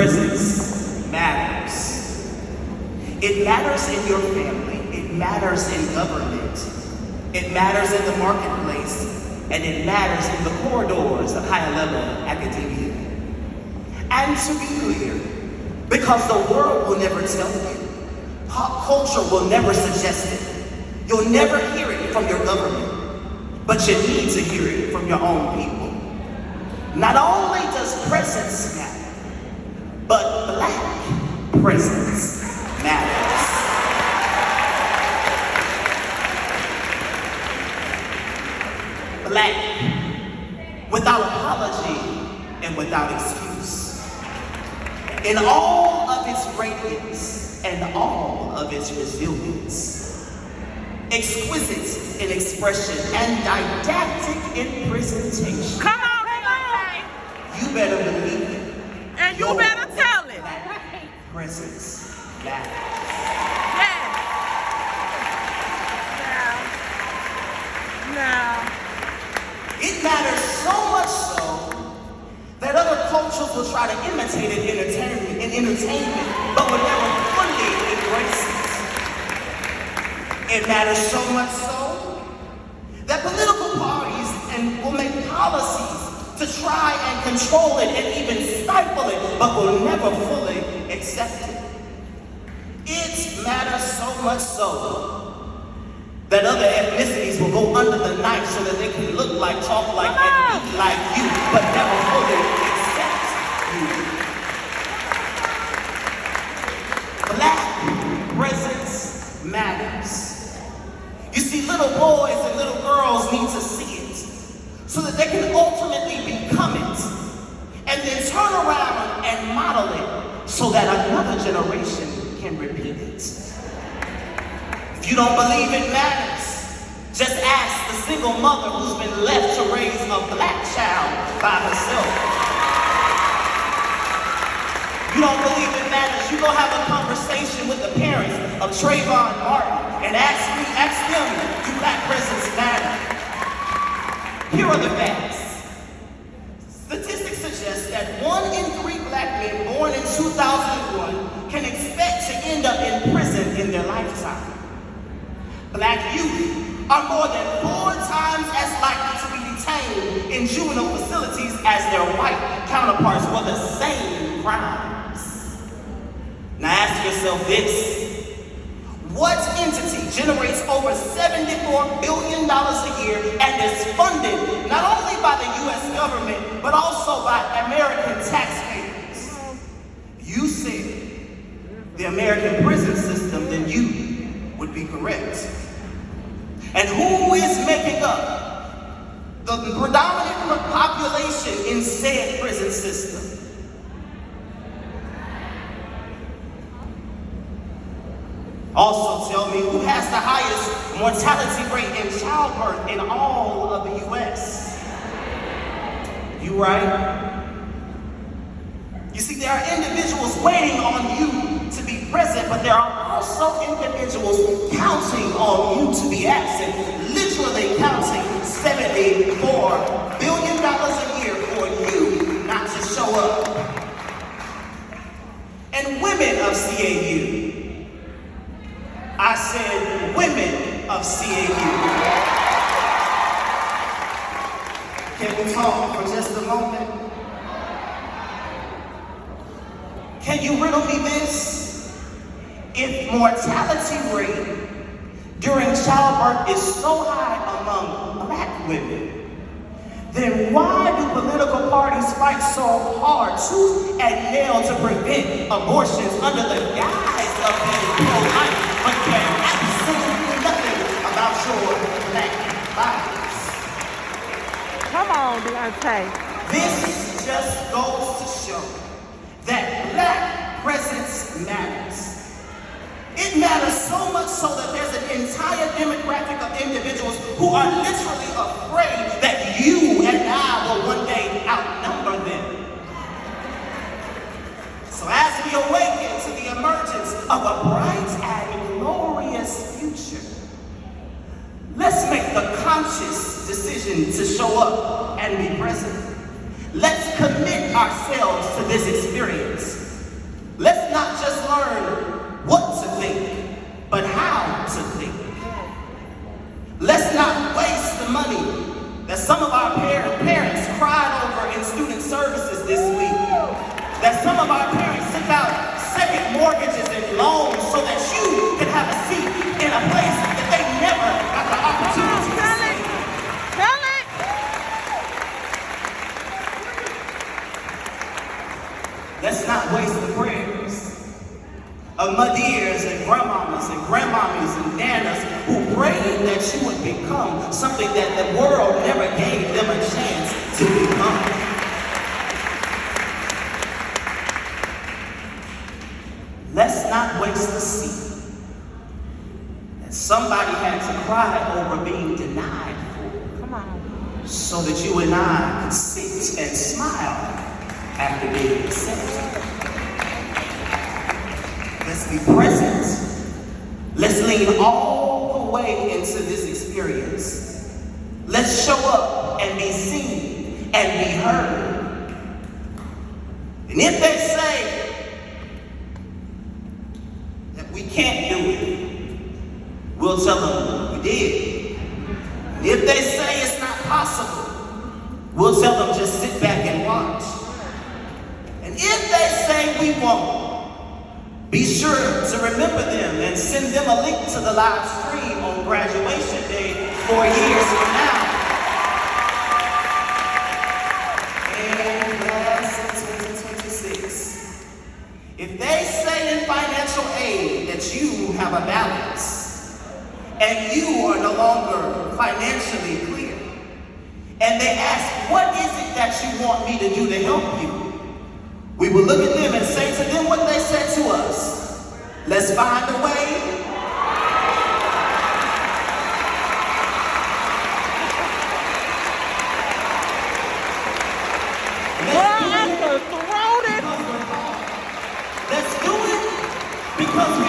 Presence matters. It matters in your family. It matters in government. It matters in the marketplace. And it matters in the corridors of higher level academia. And to be clear, because the world will never tell you, pop culture will never suggest it, you'll never hear it from your government, but you need to hear it from your own people. Not only does presence matter, but Black presence matters. Black, without apology and without excuse. In all of its radiance and all of its resilience. Exquisite in expression and didactic in presentation. Come on, come on. You better believe it. And you better tell it. Black presence matters. Yeah. Now. It matters so much so that other cultures will try to imitate it in entertainment, but will never fully embrace it. It matters so much so that political parties will make policies to try and control it and even stifle it, but will never fully accept it. It matters so much so that other ethnicities will go under the knife so that they can look like, talk like, and eat like you, but never fully accept you. Black presence matters. You see, little boys and little girls need to see it so that they can ultimately become it and then turn around and model it so that another generation can repeat it. If you don't believe it matters, just ask the single mother who's been left to raise a Black child by herself. You don't believe it matters, you go have a conversation with the parents of Trayvon Martin and ask them, do Black presence matter? Here are the facts. Statistics suggest that 1 in 3 Black men born in 2001 can expect to end up in prison in their lifetime. Black youth are more than 4 times as likely to be detained in juvenile facilities as their white counterparts for the same crimes. Now ask yourself this. What entity generates over $74 billion a year and is funded not only by the U.S. government, but also by American taxpayers? You said the American prison system, then you would be correct. And who is making up the predominant population in said prison system? Also tell me who has the highest mortality rate in childbirth in all of the U.S. You right? You see, there are individuals waiting on you to be present, but there are also individuals counting on you to be absent, literally counting $74 billion a year for you not to show up. And women of CAU, I said women of CAU. Can we talk for just a moment? Can you riddle me this? If mortality rate during childbirth is so high among Black women, then why do political parties fight so hard, tooth and nail, to prevent abortions under the guise of being pro-life, but care absolutely nothing about your Black bodies? Come on, Deontay. This just goes to show that Black presence matters. It matters so much so that there's an entire demographic of individuals who are literally afraid that you and I will one day outnumber them. So as we awaken to the emergence of a bright and glorious future, let's make the conscious decision to show up and be present. Let's commit ourselves to this experience not just learn what to think, but how to think. Let's not waste the money that some of our parents cried over in student services this week. That some of our parents took out second mortgages and loans so that you can have a seat in a place that they never got the opportunity to see. Tell it. Let's not waste the prayers of muddiers and grandmamas and grandmommies and nanas who prayed that you would become something that the world never gave them a chance to become. Let's not waste the seat that somebody had to cry over being denied for. Come on. So that you and I could sit and smile after being accepted. Let's be present. Let's lean all the way into this experience. Let's show up and be seen and be heard. And if they say that we can't do it, we'll tell them we did. And if they say it's not possible, we'll tell them just sit back and watch. And if they say we won't, be sure to remember them and send them a link to the live stream on graduation day 4 years from now. And class of 2026. If they say in financial aid that you have a balance and you are no longer financially clear, and they ask, what is it that you want me to do to help you? We will look at them and say to them what they said to us. Let's find a way. Let's do it because we